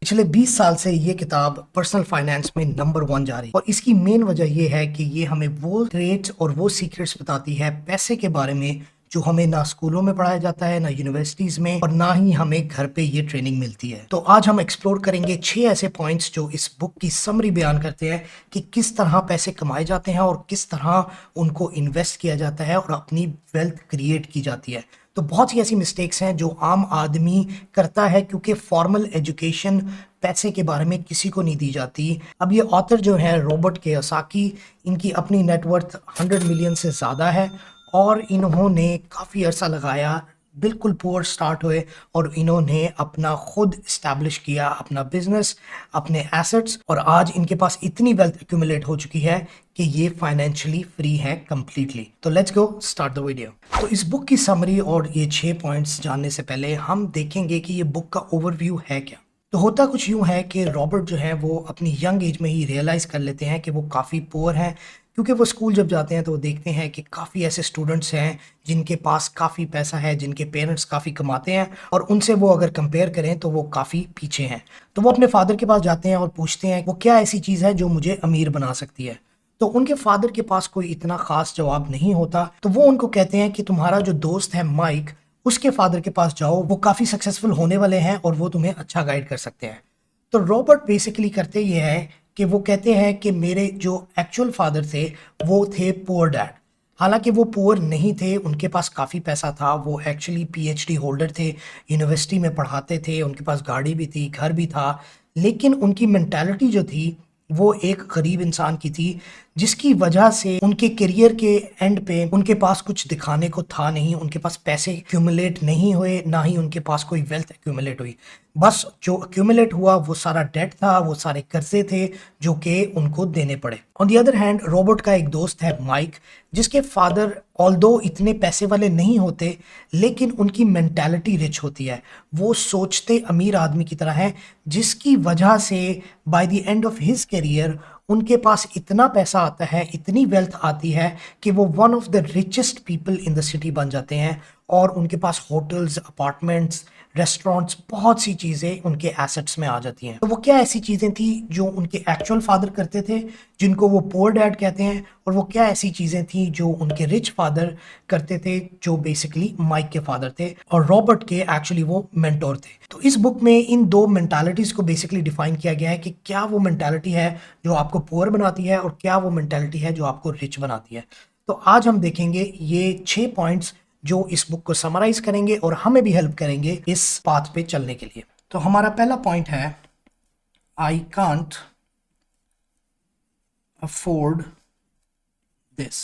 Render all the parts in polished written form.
पिछले 20 साल से ये किताब पर्सनल फाइनेंस में नंबर 1 जा रही है और इसकी मेन वजह ये है कि ये हमें वो ट्रेड्स और वो सीक्रेट्स बताती है पैसे के बारे में जो हमें ना स्कूलों में पढ़ाया जाता है, ना यूनिवर्सिटीज में, और ना ही हमें घर पे ये ट्रेनिंग मिलती है। तो आज हम एक्सप्लोर करेंगे 6 ऐसे पॉइंट्स जो इस बुक की समरी बयान करते हैं कि किस तरह पैसे कमाए जाते हैं और किस तरह उनको इन्वेस्ट किया जाता है और अपनी वेल्थ क्रिएट की जाती है। तो बहुत सी ऐसी मिस्टेक्स हैं जो आम आदमी करता है क्योंकि फॉर्मल एजुकेशन पैसे के बारे में किसी को नहीं दी जाती। अब ये ऑथर जो है रॉबर्ट कियोसाकी, इनकी अपनी नेटवर्थ 100 मिलियन से ज़्यादा है और इन्होंने काफ़ी अरसा लगाया, बिल्कुल पुअर स्टार्ट हुए और इन्होंने अपना खुद इस्टेब्लिश किया अपना बिजनेस, अपने एसेट्स, और आज इनके पास इतनी वेल्थ एक्यूमुलेट हो चुकी है कि ये फाइनेंशियली फ्री है कंप्लीटली। तो let's go start the video. तो इस बुक की समरी और ये 6 पॉइंट्स जानने से पहले हम देखेंगे कि ये बुक का ओवरव्यू है क्या। तो होता कुछ यूँ है कि रॉबर्ट जो है वो अपनी यंग एज में ही रियलाइज़ कर लेते हैं कि वो काफ़ी पुअर हैं, क्योंकि वो स्कूल जब जाते हैं तो वो देखते हैं कि काफ़ी ऐसे स्टूडेंट्स हैं जिनके पास काफ़ी पैसा है, जिनके पेरेंट्स काफ़ी कमाते हैं, और उनसे वो अगर कंपेयर करें तो वो काफ़ी पीछे हैं। तो वो अपने फादर के पास जाते हैं और पूछते हैं वो क्या ऐसी चीज़ है जो मुझे अमीर बना सकती है। तो उनके फादर के पास कोई इतना खास जवाब नहीं होता, तो वो उनको कहते हैं कि तुम्हारा जो दोस्त है माइक, उसके फादर के पास जाओ, वो काफ़ी सक्सेसफुल होने वाले हैं और वो तुम्हें अच्छा गाइड कर सकते हैं। तो रॉबर्ट बेसिकली करते ये है कि वो कहते हैं कि मेरे जो एक्चुअल फादर थे वो थे पुअर डैड। हालांकि वो पुअर नहीं थे, उनके पास काफ़ी पैसा था, वो एक्चुअली पीएचडी होल्डर थे, यूनिवर्सिटी में पढ़ाते थे, उनके पास गाड़ी भी थी, घर भी था, लेकिन उनकी मेंटालिटी जो थी वो एक गरीब इंसान की थी, जिसकी वजह से उनके करियर के एंड पे उनके पास कुछ दिखाने को था नहीं। उनके पास पैसे एक्यूमुलेट नहीं हुए, ना ही उनके पास कोई वेल्थ एक्यूमुलेट हुई। बस जो एक्यूमुलेट हुआ वो सारा डेट था, वो सारे कर्जे थे जो कि उनको देने पड़े। On the other hand Robert का एक दोस्त है माइक, जिसके फादर ऑल्दो इतने पैसे वाले नहीं होते, लेकिन उनकी मेंटालिटी रिच होती है। वो सोचते अमीर आदमी की तरह है, जिसकी वजह से by the end of his career उनके पास इतना पैसा आता है, इतनी वेल्थ आती है कि वो one of the richest people in the city बन जाते हैं, और उनके पास होटल्स, अपार्टमेंट्स, रेस्टोरेंट्स, बहुत सी चीज़ें उनके एसेट्स में आ जाती हैं। तो वो क्या ऐसी चीज़ें थी जो उनके एक्चुअल फादर करते थे, जिनको वो पुअर डैड कहते हैं, और वो क्या ऐसी चीज़ें थी जो उनके रिच फादर करते थे, जो बेसिकली माइक के फादर थे और रॉबर्ट के एक्चुअली वो मेंटोर थे। तो इस बुक में इन दो मेंटालिटीज़ को बेसिकली डिफाइन किया गया है कि क्या वो मेंटालिटी है जो आपको पुअर बनाती है और क्या वो मेंटालिटी है जो आपको रिच बनाती है। तो आज हम देखेंगे ये 6 पॉइंट्स जो इस बुक को समराइज करेंगे और हमें भी हेल्प करेंगे इस पाथ पे चलने के लिए। तो हमारा पहला पॉइंट है आई कांट अफोर्ड दिस।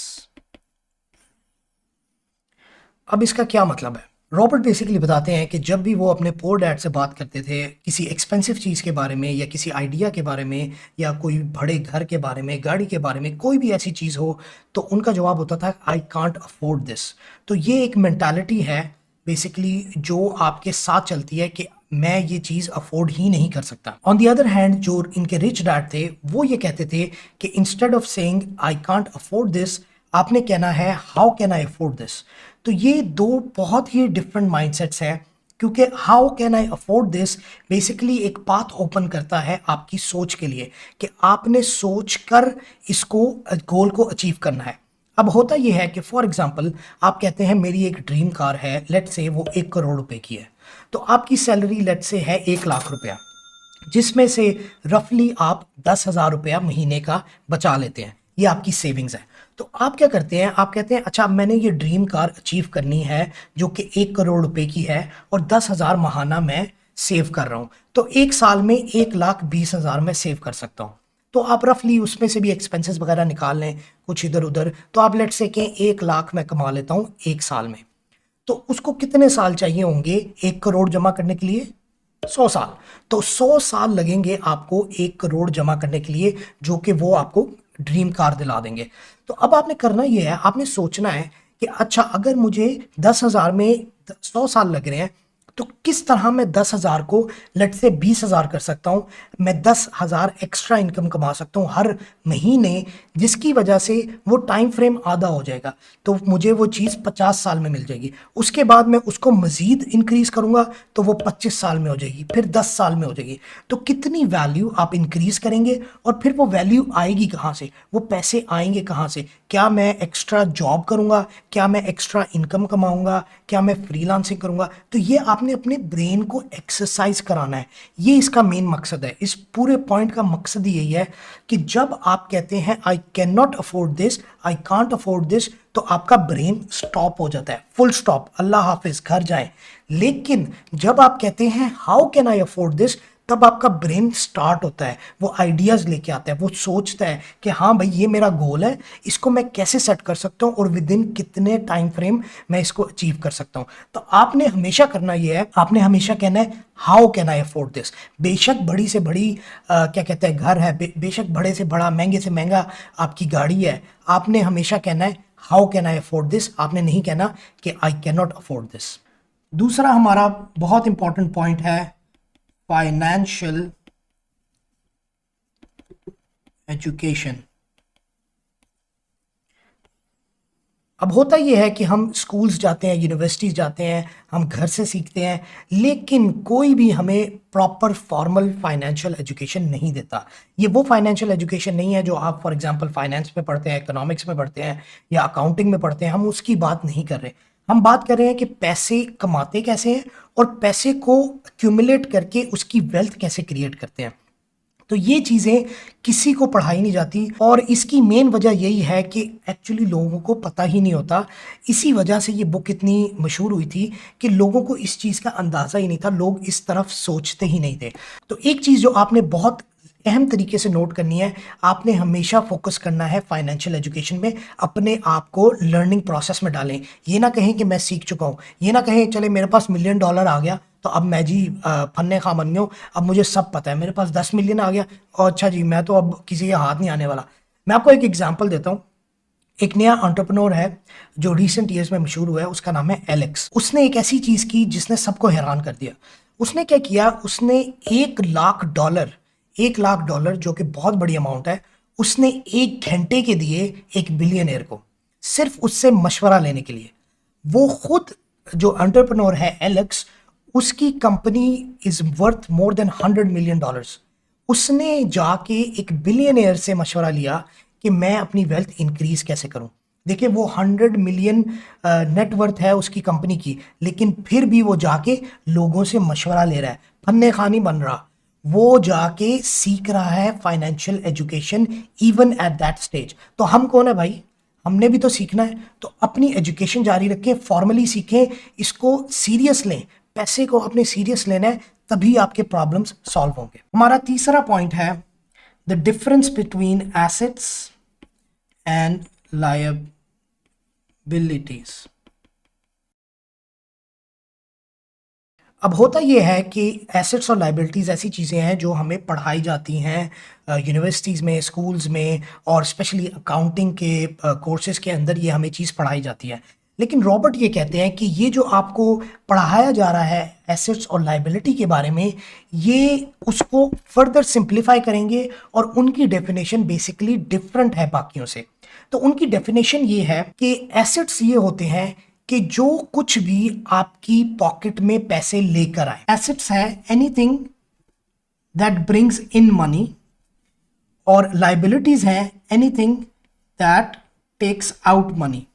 अब इसका क्या मतलब है? रॉबर्ट बेसिकली बताते हैं कि जब भी वो अपने पोर डैड से बात करते थे किसी एक्सपेंसिव चीज़ के बारे में या किसी आइडिया के बारे में या कोई बड़े घर के बारे में, गाड़ी के बारे में, कोई भी ऐसी चीज़ हो, तो उनका जवाब होता था आई कांट अफोर्ड दिस। तो ये एक मेंटालिटी है बेसिकली जो आपके साथ चलती है कि मैं ये चीज़ अफोर्ड ही नहीं कर सकता। ऑन दी अदर हैंड जो इनके रिच डैड थे वो ये कहते थे कि instead of saying I can't afford this, आपने कहना है how can I afford this. तो ये दो बहुत ही डिफरेंट माइंडसेट्स हैं, क्योंकि how can I afford this basically एक पाथ ओपन करता है आपकी सोच के लिए कि आपने सोच कर इसको गोल को अचीव करना है। अब होता यह है कि फॉर एग्जांपल आप कहते हैं मेरी एक ड्रीम कार है, लेट से वो 1 करोड़ रुपए की है, तो आपकी सैलरी लेट से है 1 लाख रुपया, जिसमें से रफली आप 10,000 रुपया महीने का बचा लेते हैं, ये आपकी सेविंग्स है। तो आप क्या करते हैं, आप कहते हैं अच्छा मैंने ये ड्रीम कार अचीव करनी है जो कि 1 करोड़ रुपए की है और 10,000 महाना मैं सेव कर रहा हूँ, तो एक साल में 1,20,000 मैं सेव कर सकता हूँ। तो आप रफली उसमें से भी एक्सपेंसेस वगैरह निकाल लें कुछ इधर उधर, तो आप लेट से कहें 1 लाख मैं कमा लेता हूँ एक साल में। तो उसको कितने साल चाहिए होंगे 1 करोड़ जमा करने के लिए? 100 साल। तो 100 साल लगेंगे आपको 1 करोड़ जमा करने के लिए, जो कि वो आपको ड्रीम कार दिला देंगे। तो अब आपने करना ये है, आपने सोचना है कि अच्छा अगर मुझे 10,000 में 100 साल लग रहे हैं, तो किस तरह मैं 10,000 को लेट से 20,000 कर सकता हूँ, मैं 10,000 एक्स्ट्रा इनकम कमा सकता हूँ हर महीने, जिसकी वजह से वो टाइम फ्रेम आधा हो जाएगा, तो मुझे वो चीज़ 50 साल में मिल जाएगी। उसके बाद मैं उसको मज़ीद इंक्रीज़ करूँगा तो वो 25 साल में हो जाएगी, फिर 10 साल में हो जाएगी। तो कितनी वैल्यू आप इंक्रीज़ करेंगे और फिर वो वैल्यू आएगी कहाँ से, वो पैसे आएंगे कहाँ से? क्या मैं एक्स्ट्रा जॉब करूँगा, क्या मैं एक्स्ट्रा इनकम कमाऊँगा, क्या मैं फ्रीलांसिंग करूँगा? तो ये आपने अपने ब्रेन को एक्सरसाइज कराना है, ये इसका मेन मकसद है। इस पूरे पॉइंट का मकसद यही है कि जब आप कहते हैं I can not afford this, I can't afford this, तो आपका ब्रेन स्टॉप हो जाता है, फुल स्टॉप, अल्लाह हाफिज, घर जाए। लेकिन जब आप कहते हैं how can I afford this, तब आपका ब्रेन स्टार्ट होता है, वो आइडियाज़ लेके आता है, वो सोचता है कि हाँ भाई ये मेरा गोल है, इसको मैं कैसे सेट कर सकता हूँ और विद इन कितने टाइम फ्रेम मैं इसको अचीव कर सकता हूँ। तो आपने हमेशा करना ये है, आपने हमेशा कहना है how can I afford this. बेशक बड़ी से बड़ी क्या कहते हैं घर है, बेशक बड़े से बड़ा महंगे से महंगा आपकी गाड़ी है, आपने हमेशा कहना है how can I afford this, आपने नहीं कहना कि I can not afford this. दूसरा हमारा बहुत इंपॉर्टेंट पॉइंट है फाइनेंशियल एजुकेशन। अब होता यह है कि हम स्कूल्स जाते हैं, यूनिवर्सिटीज़ जाते हैं, हम घर से सीखते हैं, लेकिन कोई भी हमें प्रॉपर फॉर्मल फाइनेंशियल एजुकेशन नहीं देता। ये वो फाइनेंशियल एजुकेशन नहीं है जो आप फॉर एग्जांपल फाइनेंस में पढ़ते हैं, इकोनॉमिक्स में पढ़ते हैं या अकाउंटिंग में पढ़ते हैं, हम उसकी बात नहीं कर रहे। हम बात कर रहे हैं कि पैसे कमाते कैसे हैं और पैसे को एक्यूमुलेट करके उसकी वेल्थ कैसे क्रिएट करते हैं। तो ये चीज़ें किसी को पढ़ाई नहीं जाती और इसकी मेन वजह यही है कि एक्चुअली लोगों को पता ही नहीं होता। इसी वजह से ये बुक इतनी मशहूर हुई थी कि लोगों को इस चीज़ का अंदाज़ा ही नहीं था, लोग इस तरफ सोचते ही नहीं थे। तो एक चीज़ जो आपने बहुत अहम तरीके से नोट करनी है, आपने हमेशा फोकस करना है फाइनेंशियल एजुकेशन में, अपने आप को लर्निंग प्रोसेस में डालें। ये ना कहें कि मैं सीख चुका हूँ, ये ना कहें चले मेरे पास $1,000,000 आ गया तो अब मैं जी फन्ने खा बन गया हूँ, अब मुझे सब पता है, मेरे पास 10 मिलियन आ गया और अच्छा जी मैं तो अब किसी के हाथ नहीं आने वाला। मैं आपको एक एग्जांपल देता हूँ। एक नया एंटरप्रेन्योर है जो रिसेंट ईयर्स में मशहूर हुआ है, उसका नाम है एलेक्स। उसने एक ऐसी चीज़ की जिसने सबको हैरान कर दिया। उसने क्या किया, उसने $1,00,000 जो कि बहुत बड़ी अमाउंट है, उसने 1 घंटे के दिए एक बिलियनियर को, सिर्फ उससे मशवरा लेने के लिए। वो खुद जो एंटरप्रेन्योर है एलेक्स, उसकी company is worth more than $100 million. उसने जाके एक बिलियनियर से मशवरा लिया कि मैं अपनी वेल्थ इंक्रीज कैसे करूं। देखिए वो 100 मिलियन नेटवर्थ है उसकी कंपनी की, लेकिन फिर भी वो जाके लोगों से मशवरा ले रहा है, फन्ने खानी बन रहा, वो जाके सीख रहा है financial education even at that stage. तो हम कौन है भाई, हमने भी तो सीखना है, तो अपनी एजुकेशन जारी रखें, फॉर्मली सीखें, इसको सीरियस लें, पैसे को अपने सीरियस लेना है, तभी आपके प्रॉब्लम्स सॉल्व होंगे। हमारा तीसरा पॉइंट है the difference between assets and liabilities. अब होता यह है कि एसेट्स और लाइबिलिटीज़ ऐसी चीज़ें हैं जो हमें पढ़ाई जाती हैं यूनिवर्सिटीज़ में, स्कूल्स में, और स्पेशली अकाउंटिंग के कोर्सेज़ के अंदर ये हमें चीज़ पढ़ाई जाती है। लेकिन रॉबर्ट ये कहते हैं कि ये जो आपको पढ़ाया जा रहा है एसेट्स और लाइबिलिटी के बारे में, ये उसको फर्दर सिंप्लीफाई करेंगे और उनकी डेफिनेशन बेसिकली डिफरेंट है बाकियों से। तो उनकी डेफिनेशन ये है कि एसेट्स ये होते हैं कि जो कुछ भी आपकी पॉकेट में पैसे लेकर आए। एसेट्स है anything that brings in money, और लाइबिलिटीज है anything that takes out money.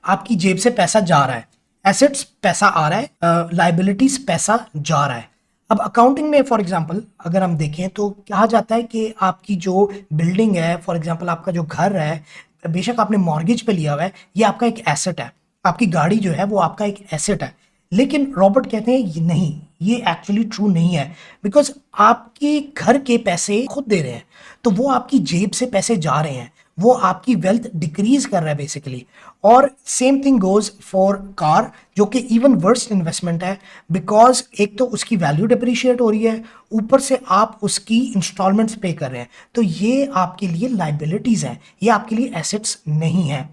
आपकी जेब से पैसा जा रहा है, एसेट्स पैसा आ रहा है, लाइबिलिटीज पैसा जा रहा है। अब अकाउंटिंग में फॉर एग्जांपल अगर हम देखें तो कहा जाता है कि आपकी जो बिल्डिंग है, फॉर एग्जांपल आपका जो घर है, बेशक आपने मॉर्गेज पे लिया हुआ है, ये आपका एक एसेट है। आपकी गाड़ी जो है वो आपका एक एसेट है। लेकिन रॉबर्ट कहते हैं ये नहीं, ये एक्चुअली ट्रू नहीं है, बिकॉज आपके घर के पैसे खुद दे रहे हैं, तो वो आपकी जेब से पैसे जा रहे हैं, वो आपकी वेल्थ डिक्रीज कर रहा है बेसिकली। और same thing goes for car, जो कि इवन वर्स्ट इन्वेस्टमेंट है, बिकॉज एक तो उसकी वैल्यू डिप्रिशिएट हो रही है, ऊपर से आप उसकी इंस्टॉलमेंट्स पे कर रहे हैं, तो ये आपके लिए लाइबिलिटीज हैं, ये आपके लिए एसेट्स नहीं है।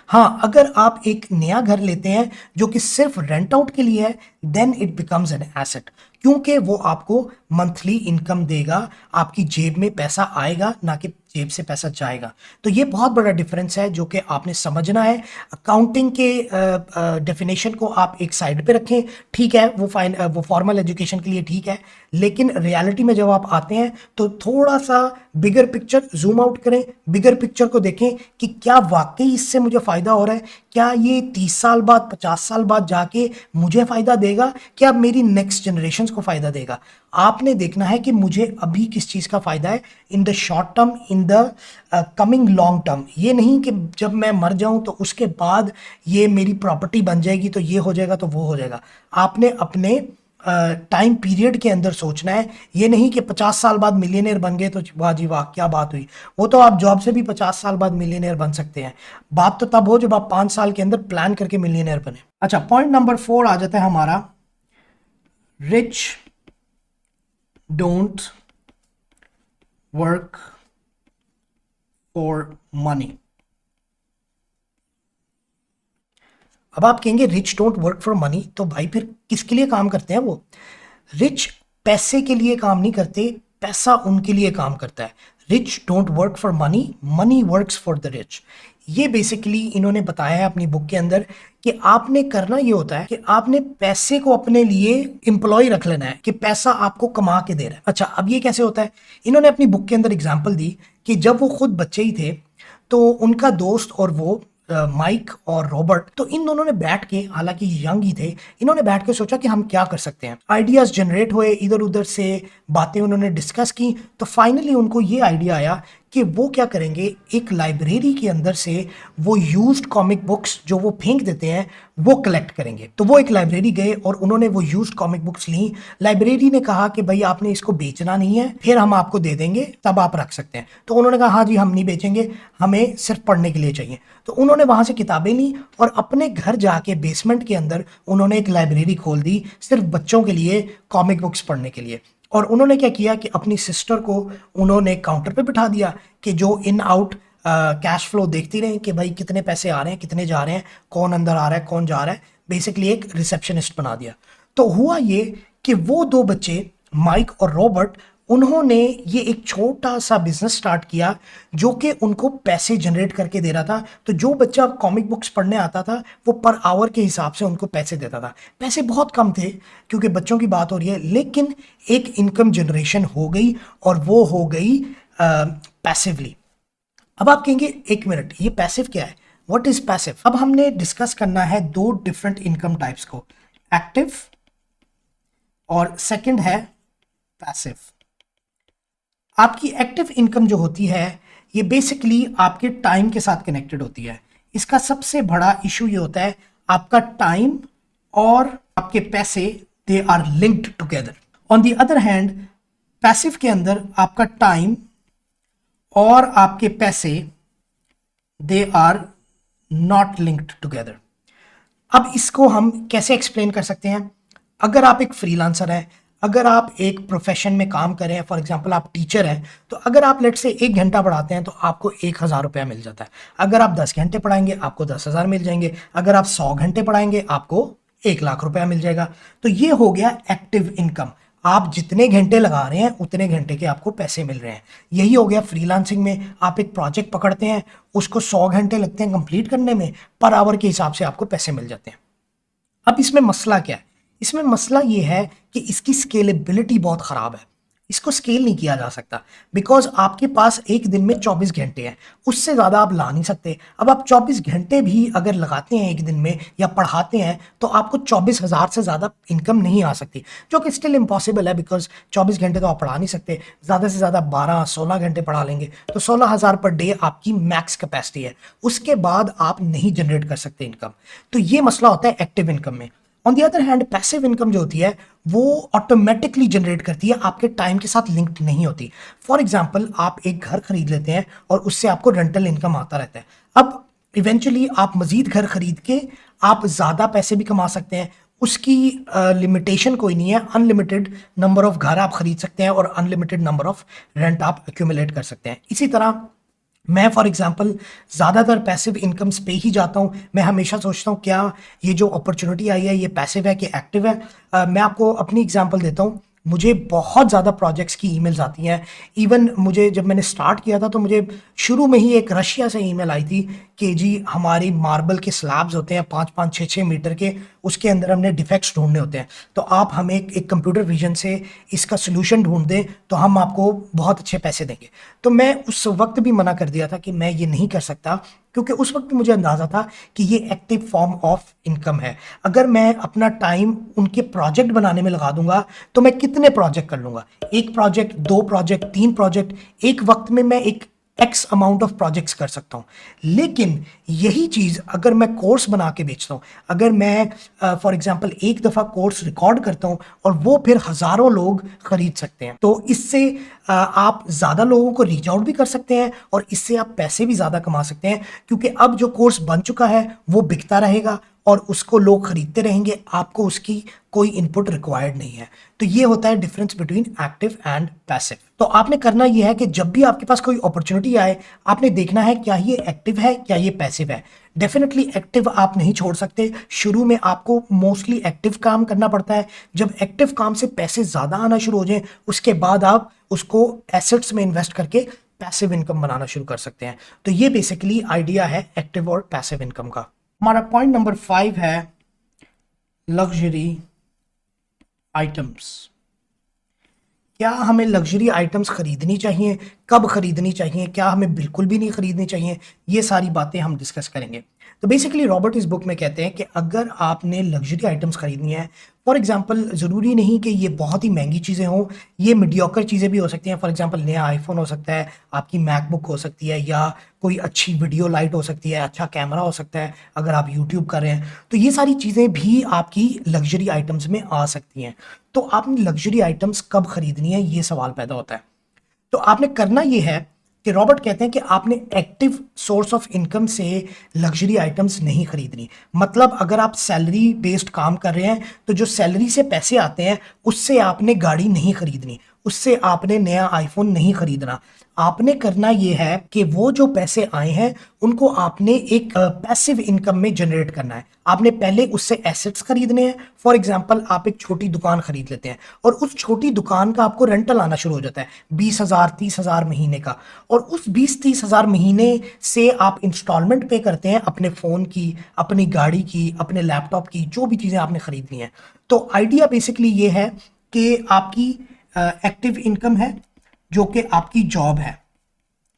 हाँ, अगर आप एक नया घर लेते हैं जो कि सिर्फ रेंट आउट के लिए है, then it becomes an asset, क्योंकि वो आपको मंथली इनकम देगा, आपकी जेब में पैसा आएगा, ना कि जेब से पैसा जाएगा। तो ये बहुत बड़ा डिफरेंस है जो कि आपने समझना है। अकाउंटिंग के डेफिनेशन को आप एक साइड पे रखें, ठीक है, वो फॉर्मल एजुकेशन के लिए ठीक है, लेकिन रियलिटी में जब आप आते हैं तो थोड़ा सा बिगर पिक्चर जूम आउट करें, बिगर पिक्चर को देखें कि क्या वाकई इससे मुझे फ़ायदा हो रहा है, क्या ये 30 साल बाद 50 साल बाद जाके मुझे फ़ायदा देगा, क्या मेरी नेक्स्ट जनरेशन को फ़ायदा देगा। आपने देखना है कि मुझे अभी किस चीज़ का फ़ायदा है in the short term, in the coming long term. ये नहीं कि जब मैं मर जाऊं तो उसके बाद ये मेरी प्रॉपर्टी बन जाएगी, तो ये हो जाएगा तो वो हो जाएगा। आपने अपने टाइम पीरियड के अंदर सोचना है। ये नहीं कि 50 साल बाद मिलियनेयर बन गए तो वाह जी वाह क्या बात हुई। वो तो आप जॉब से भी 50 साल बाद मिलियनेयर बन सकते हैं। बात तो तब हो जब आप 5 साल के अंदर प्लान करके मिलियनेयर बने। अच्छा, पॉइंट नंबर 4 आ जाता है हमारा, rich don't work for money. अब आप कहेंगे rich don't work for money, तो भाई फिर किसके लिए काम करते हैं वो? रिच पैसे के लिए काम नहीं करते, पैसा उनके लिए काम करता है। Rich don't work for money, money works for the rich. ये बेसिकली इन्होंने बताया है अपनी बुक के अंदर कि आपने करना ये होता है कि आपने पैसे को अपने लिए एम्प्लॉय रख लेना है, कि पैसा आपको कमा के दे रहा है। अच्छा, अब ये कैसे होता है? इन्होंने अपनी बुक के अंदर एग्जाम्पल दी कि जब वो खुद बच्चे ही थे तो उनका दोस्त और वो माइक और रॉबर्ट, तो इन दोनों ने बैठ के, हालांकि यंग ही थे, इन्होंने बैठ के सोचा कि हम क्या कर सकते हैं। आइडियाज जनरेट हुए, इधर उधर से बातें उन्होंने डिस्कस की, तो फाइनली उनको ये आइडिया आया कि वो क्या करेंगे, एक लाइब्रेरी के अंदर से वो यूज्ड कॉमिक बुक्स जो वो फेंक देते हैं वो कलेक्ट करेंगे। तो वो एक लाइब्रेरी गए और उन्होंने वो यूज्ड कॉमिक बुक्स ली। लाइब्रेरी ने कहा कि भाई आपने इसको बेचना नहीं है, फिर हम आपको दे देंगे, तब आप रख सकते हैं। तो उन्होंने कहा हाँ जी हम नहीं बेचेंगे, हमें सिर्फ पढ़ने के लिए चाहिए। तो उन्होंने वहां से किताबें ली और अपने घर जाके बेसमेंट के अंदर उन्होंने एक लाइब्रेरी खोल दी सिर्फ बच्चों के लिए, कॉमिक बुक्स पढ़ने के लिए। और उन्होंने क्या किया कि अपनी सिस्टर को उन्होंने काउंटर पे बिठा दिया कि जो इन आउट कैश फ्लो देखती रहे कि भाई कितने पैसे आ रहे हैं, कितने जा रहे हैं, कौन अंदर आ रहा है, कौन जा रहा है। बेसिकली एक रिसेप्शनिस्ट बना दिया। तो हुआ ये कि वो दो बच्चे माइक और रॉबर्ट, उन्होंने ये एक छोटा सा बिजनेस स्टार्ट किया जो कि उनको पैसे जनरेट करके दे रहा था। तो जो बच्चा कॉमिक बुक्स पढ़ने आता था वो पर आवर के हिसाब से उनको पैसे देता था। पैसे बहुत कम थे क्योंकि बच्चों की बात हो रही है, लेकिन एक इनकम जनरेशन हो गई और वो हो गई पैसिवली। अब आप कहेंगे एक मिनट, ये पैसिव क्या है? What is passive? अब हमने डिस्कस करना है दो डिफरेंट इनकम टाइप्स को, एक्टिव और सेकंड है पैसिव। आपकी एक्टिव इनकम जो होती है ये बेसिकली आपके टाइम के साथ कनेक्टेड होती है। इसका सबसे बड़ा इशू ये होता है आपका टाइम और आपके पैसे, they are linked together. On the other hand passive के अंदर आपका टाइम और आपके पैसे, they are not linked together. अब इसको हम कैसे एक्सप्लेन कर सकते हैं? अगर आप एक फ्रीलांसर हैं, अगर आप एक प्रोफेशन में काम कर रहे हैं, फॉर एग्जांपल आप टीचर हैं, तो अगर आप लेट से 1 घंटा पढ़ाते हैं तो आपको 1,000 रुपया मिल जाता है। अगर आप 10 घंटे पढ़ाएंगे आपको 10,000 मिल जाएंगे। अगर आप 100 घंटे पढ़ाएंगे आपको 1,00,000 रुपया मिल जाएगा। तो ये हो गया एक्टिव इनकम। आप जितने घंटे लगा रहे हैं उतने घंटे के आपको पैसे मिल रहे हैं। यही हो गया फ्रीलांसिंग में। आप एक प्रोजेक्ट पकड़ते हैं, उसको 100 घंटे लगते हैं कंप्लीट करने में, पर आवर के हिसाब से आपको पैसे मिल जाते हैं। अब इसमें मसला क्या है? इसमें मसला ये है कि इसकी स्केलेबिलिटी बहुत ख़राब है। इसको स्केल नहीं किया जा सकता बिकॉज आपके पास एक दिन में 24 घंटे हैं, उससे ज़्यादा आप ला नहीं सकते। अब आप 24 घंटे भी अगर लगाते हैं एक दिन में या पढ़ाते हैं तो आपको 24,000 से ज़्यादा इनकम नहीं आ सकती, जो कि स्टिल इम्पॉसिबल है बिकॉज 24 घंटे तो आप पढ़ा नहीं सकते। ज़्यादा से ज़्यादा 12-16 घंटे पढ़ा लेंगे तो 16,000 पर डे आपकी मैक्स कैपेसिटी है। उसके बाद आप नहीं जनरेट कर सकते इनकम। तो ये मसला होता है एक्टिव इनकम में। On the other hand passive income जो होती है वो ऑटोमेटिकली जनरेट करती है, आपके टाइम के साथ लिंक्ड नहीं होती। फॉर एग्जाम्पल आप एक घर खरीद लेते हैं और उससे आपको रेंटल इनकम आता रहता है। अब इवेंचुअली आप मजीद घर खरीद के आप ज़्यादा पैसे भी कमा सकते हैं, उसकी लिमिटेशन कोई नहीं है। अनलिमिटेड नंबर ऑफ घर आप खरीद सकते हैं और अनलिमिटेड नंबर ऑफ रेंट आप एक्यूमुलेट कर सकते हैं। इसी तरह मैं फॉर एग्जांपल ज़्यादातर पैसिव इनकम्स पे ही जाता हूँ। मैं हमेशा सोचता हूँ क्या ये जो अपॉर्चुनिटी आई है ये पैसिव है कि एक्टिव है। मैं आपको अपनी एग्जांपल देता हूँ। मुझे बहुत ज़्यादा प्रोजेक्ट्स की ईमेल्स आती हैं। इवन मुझे जब मैंने स्टार्ट किया था तो मुझे शुरू में ही एक रशिया से ईमेल आई थी कि जी हमारी मार्बल के स्लैब्स होते हैं 5-5 6-6 मीटर के, उसके अंदर हमने डिफेक्ट्स ढूंढने होते हैं, तो आप हमें एक कंप्यूटर विजन से इसका सोल्यूशन ढूंढ दें तो हम आपको बहुत अच्छे पैसे देंगे। तो मैं उस वक्त भी मना कर दिया था कि मैं ये नहीं कर सकता, क्योंकि उस वक्त मुझे अंदाज़ा था कि ये एक्टिव फॉर्म ऑफ इनकम है। अगर मैं अपना टाइम उनके प्रोजेक्ट बनाने में लगा दूंगा तो मैं कितने प्रोजेक्ट कर लूँगा, एक प्रोजेक्ट, दो प्रोजेक्ट, तीन प्रोजेक्ट, एक वक्त में मैं एक एक्स अमाउंट ऑफ प्रोजेक्ट्स कर सकता हूँ। लेकिन यही चीज़ अगर मैं कोर्स बना के बेचता हूँ, अगर मैं फॉर एग्जांपल एक दफ़ा कोर्स रिकॉर्ड करता हूँ और वो फिर हज़ारों लोग खरीद सकते हैं, तो इससे आप ज़्यादा लोगों को रीच आउट भी कर सकते हैं और इससे आप पैसे भी ज़्यादा कमा सकते हैं, क्योंकि अब जो कोर्स बन चुका है वो बिकता रहेगा और उसको लोग खरीदते रहेंगे, आपको उसकी कोई इनपुट रिक्वायर्ड नहीं है। तो ये होता है difference between active and passive. तो आपने करना ये है कि जब भी आपके पास कोई अपॉर्चुनिटी आए, आपने देखना है क्या ये एक्टिव है, क्या ये पैसिव है। डेफिनेटली एक्टिव आप नहीं छोड़ सकते। शुरू में आपको मोस्टली एक्टिव काम करना पड़ता है। जब एक्टिव काम से पैसे ज़्यादा आना शुरू हो जाए, उसके बाद आप उसको एसेट्स में इन्वेस्ट करके पैसिव इनकम बनाना शुरू कर सकते हैं। तो ये बेसिकली आइडिया है एक्टिव और पैसिव इनकम का। हमारा पॉइंट नंबर 5 है लग्जरी आइटम्स। क्या हमें लग्जरी आइटम्स खरीदनी चाहिए, कब खरीदनी चाहिए, क्या हमें बिल्कुल भी नहीं खरीदनी चाहिए, ये सारी बातें हम डिस्कस करेंगे। तो बेसिकली रॉबर्ट इस बुक में कहते हैं कि अगर आपने लग्जरी आइटम्स खरीदनी है, फॉर एग्जांपल ज़रूरी नहीं कि ये बहुत ही महंगी चीज़ें हों, ये मीडियोकर चीज़ें भी हो सकती हैं। फॉर एग्जांपल नया आईफोन हो सकता है, आपकी मैकबुक हो सकती है, या कोई अच्छी वीडियो लाइट हो सकती है, अच्छा कैमरा हो सकता है अगर आप यूट्यूब कर रहे हैं। तो ये सारी चीज़ें भी आपकी लग्जरी आइटम्स में आ सकती हैं। तो आपने लग्जरी आइटम्स कब खरीदनी है, ये सवाल पैदा होता है। तो आपने करना ये है कि रॉबर्ट कहते हैं कि आपने एक्टिव सोर्स ऑफ इनकम से लग्जरी आइटम्स नहीं खरीदनी। मतलब अगर आप सैलरी बेस्ड काम कर रहे हैं तो जो सैलरी से पैसे आते हैं उससे आपने गाड़ी नहीं खरीदनी, उससे आपने नया आईफोन नहीं खरीदना। आपने करना ये है कि वो जो पैसे आए हैं उनको आपने एक पैसिव इनकम में जनरेट करना है। आपने पहले उससे एसेट्स खरीदने हैं। फॉर एग्जांपल आप एक छोटी दुकान खरीद लेते हैं और उस छोटी दुकान का आपको रेंटल आना शुरू हो जाता है 20,000 30,000 महीने का, और उस 20-30,000 महीने से आप इंस्टॉलमेंट पे करते हैं अपने फ़ोन की, अपनी गाड़ी की, अपने लैपटॉप की, जो भी चीज़ें आपने खरीदनी है। तो आइडिया बेसिकली ये है कि आपकी एक्टिव इनकम है जो कि आपकी जॉब है,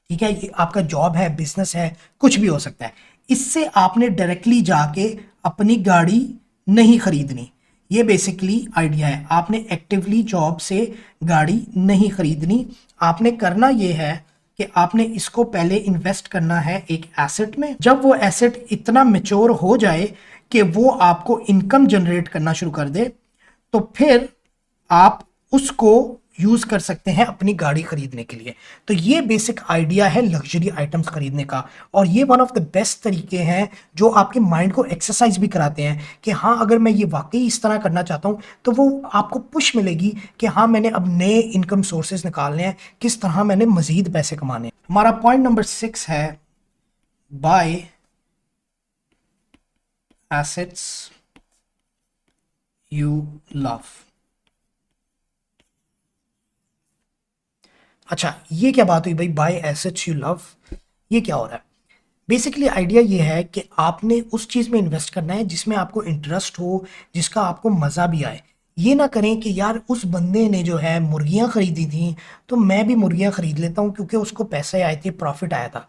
ठीक है, ये आपका जॉब है, बिजनेस है, कुछ भी हो सकता है। इससे आपने डायरेक्टली जाके अपनी गाड़ी नहीं खरीदनी। ये बेसिकली आइडिया है। आपने एक्टिवली जॉब से गाड़ी नहीं खरीदनी। आपने करना ये है कि आपने इसको पहले इन्वेस्ट करना है एक एसेट में। जब वो एसेट इतना मैच्योर हो जाए कि वो आपको इनकम जनरेट करना शुरू कर दे, तो फिर आप उसको यूज कर सकते हैं अपनी गाड़ी खरीदने के लिए। तो ये बेसिक आइडिया है लग्जरी आइटम्स खरीदने का, और ये वन ऑफ द बेस्ट तरीके हैं जो आपके माइंड को एक्सरसाइज भी कराते हैं कि हाँ अगर मैं ये वाकई इस तरह करना चाहता हूँ तो वो आपको पुश मिलेगी कि हाँ मैंने अब नए इनकम सोर्सेज निकालने हैं, किस तरह मैंने मजीद पैसे कमाने हैं। हमारा पॉइंट नंबर 6 है बाय एसेट्स यू लव। अच्छा, ये क्या बात हुई भाई, बाय एसेट्स यू लव, ये क्या हो रहा है? बेसिकली आइडिया ये है कि आपने उस चीज़ में इन्वेस्ट करना है जिसमें आपको इंटरेस्ट हो, जिसका आपको मज़ा भी आए। ये ना करें कि यार उस बंदे ने जो है मुर्गियाँ खरीदी थी तो मैं भी मुर्गियाँ खरीद लेता हूँ क्योंकि उसको पैसे आए थे, प्रॉफिट आया था।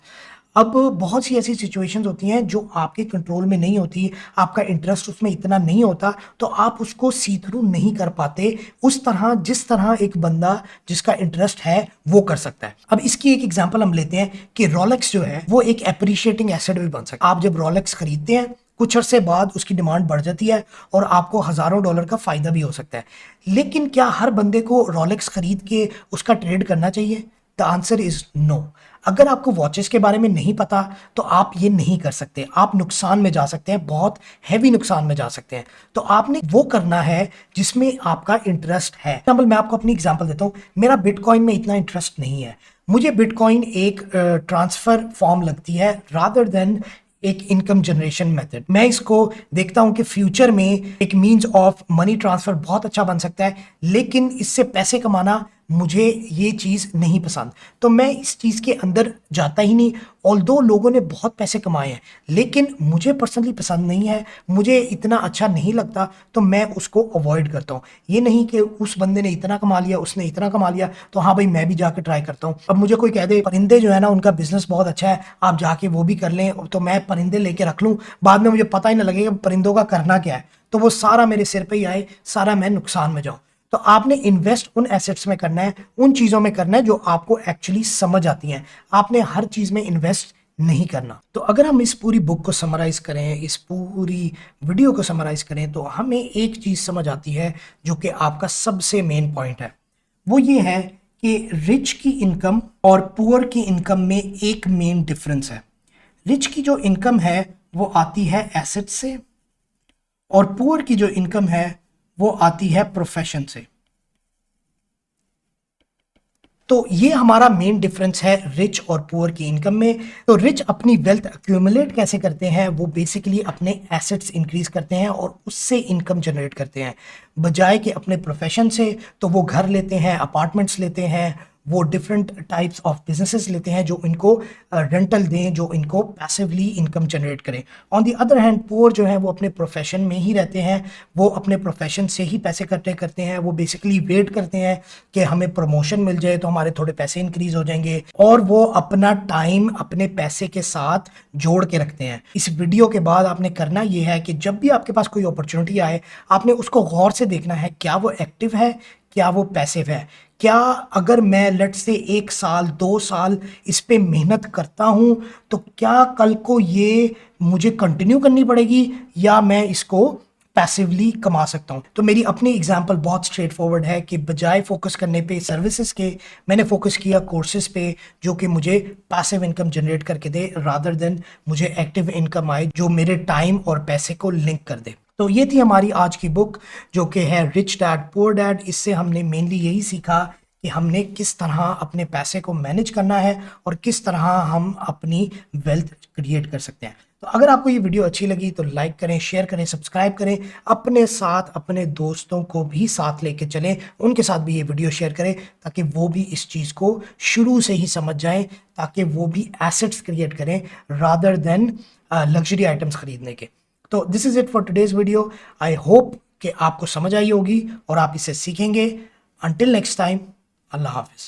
अब बहुत सी ऐसी सिचुएशंस होती हैं जो आपके कंट्रोल में नहीं होती, आपका इंटरेस्ट उसमें इतना नहीं होता, तो आप उसको सी थ्रू नहीं कर पाते उस तरह जिस तरह एक बंदा जिसका इंटरेस्ट है वो कर सकता है। अब इसकी एक एग्जांपल हम लेते हैं कि रोलेक्स जो है वो एक एप्रिशिएटिंग एसेट भी बन सकता है। आप जब रोलेक्स खरीदते हैं कुछ अरसे बाद उसकी डिमांड बढ़ जाती है और आपको हज़ारों डॉलर का फ़ायदा भी हो सकता है। लेकिन क्या हर बंदे को रोलेक्स खरीद के उसका ट्रेड करना चाहिए? The answer is no. अगर आपको वॉचेस के बारे में नहीं पता तो आप ये नहीं कर सकते, आप नुकसान में जा सकते हैं, बहुत हैवी नुकसान में जा सकते हैं। तो आपने वो करना है जिसमें आपका इंटरेस्ट है। एग्जाम्पल मैं आपको अपनी एग्जाम्पल देता हूँ, मेरा बिटकॉइन में इतना इंटरेस्ट नहीं है। मुझे बिटकॉइन एक ट्रांसफर फॉर्म लगती है रादर देन एक इनकम जनरेशन मेथड। मैं इसको देखता हूं कि फ्यूचर में एक मींस ऑफ मनी ट्रांसफर बहुत अच्छा बन सकता है, लेकिन इससे पैसे कमाना मुझे ये चीज़ नहीं पसंद, तो मैं इस चीज़ के अंदर जाता ही नहीं। ऑल्दो लोगों ने बहुत पैसे कमाए हैं, लेकिन मुझे पर्सनली पसंद नहीं है, मुझे इतना अच्छा नहीं लगता, तो मैं उसको अवॉइड करता हूँ। ये नहीं कि उस बंदे ने इतना कमा लिया, उसने इतना कमा लिया, तो हाँ भाई मैं भी जाकर ट्राई करता हूँ। अब मुझे कोई कह दे परिंदे जो है ना उनका बिजनेस बहुत अच्छा है, आप जाके वो भी कर लें, तो मैं परिंदे लेके रख लूँ, बाद में मुझे पता ही ना लगेगा परिंदों का करना क्या है, तो वो सारा मेरे सिर पे ही आए, सारा मैं नुकसान में जाऊँ। तो आपने इन्वेस्ट उन एसेट्स में करना है, उन चीजों में करना है जो आपको एक्चुअली समझ आती हैं। आपने हर चीज में इन्वेस्ट नहीं करना। तो अगर हम इस पूरी बुक को समराइज करें, इस पूरी वीडियो को समराइज करें, तो हमें एक चीज समझ आती है जो कि आपका सबसे मेन पॉइंट है। वो ये है कि रिच की इनकम और पुअर की इनकम में एक मेन डिफरेंस है। रिच की जो इनकम है वो आती है एसेट से, और पुअर की जो इनकम है वो आती है प्रोफेशन से। तो ये हमारा मेन डिफरेंस है रिच और पुअर की इनकम में। तो रिच अपनी वेल्थ एक्यूमुलेट कैसे करते हैं, वो बेसिकली अपने एसेट्स इंक्रीज करते हैं और उससे इनकम जनरेट करते हैं, बजाय कि अपने प्रोफेशन से। तो वो घर लेते हैं, अपार्टमेंट्स लेते हैं, वो डिफरेंट टाइप्स ऑफ बिजनेसेस लेते हैं जो इनको रेंटल दें, जो इनको पैसिवली इनकम जनरेट करें। On the other hand poor जो है वो अपने प्रोफेशन में ही रहते हैं, वो अपने प्रोफेशन से ही पैसे इकट्ठे करते हैं। वो बेसिकली वेट करते हैं कि हमें प्रमोशन मिल जाए तो हमारे थोड़े पैसे इंक्रीज हो जाएंगे, और वो अपना टाइम अपने पैसे के साथ जोड़ के रखते हैं। इस वीडियो के बाद आपने करना ये है कि जब भी आपके पास कोई अपॉर्चुनिटी आए, आपने उसको गौर से देखना है, क्या वो एक्टिव है, क्या वो पैसिव है। क्या अगर मैं लेट से 1 साल 2 साल इस पे मेहनत करता हूं, तो क्या कल को ये मुझे कंटिन्यू करनी पड़ेगी या मैं इसको पैसिवली कमा सकता हूं। तो मेरी अपनी एग्जांपल बहुत स्ट्रेट फॉरवर्ड है कि बजाय फोकस करने पे सर्विसेज के, मैंने फोकस किया कोर्सेज पे जो कि मुझे पैसिव इनकम जनरेट करके दे, रादर देन मुझे एक्टिव इनकम आए जो मेरे टाइम और पैसे को लिंक कर दे। तो ये थी हमारी आज की बुक जो कि है रिच डैड पुअर डैड। इससे हमने मेनली यही सीखा कि हमने किस तरह अपने पैसे को मैनेज करना है और किस तरह हम अपनी वेल्थ क्रिएट कर सकते हैं। तो अगर आपको ये वीडियो अच्छी लगी तो लाइक करें, शेयर करें, सब्सक्राइब करें, अपने साथ अपने दोस्तों को भी साथ लेके चलें, उनके साथ भी ये वीडियो शेयर करें ताकि वो भी इस चीज़ को शुरू से ही समझ जाएं, ताकि वो भी एसेट्स क्रिएट करें रादर देन लग्जरी आइटम्स खरीदने के। तो this is it for today's video. I hope कि आपको समझ आई होगी और आप इसे सीखेंगे। अंटिल नेक्स्ट टाइम, अल्लाह हाफिज।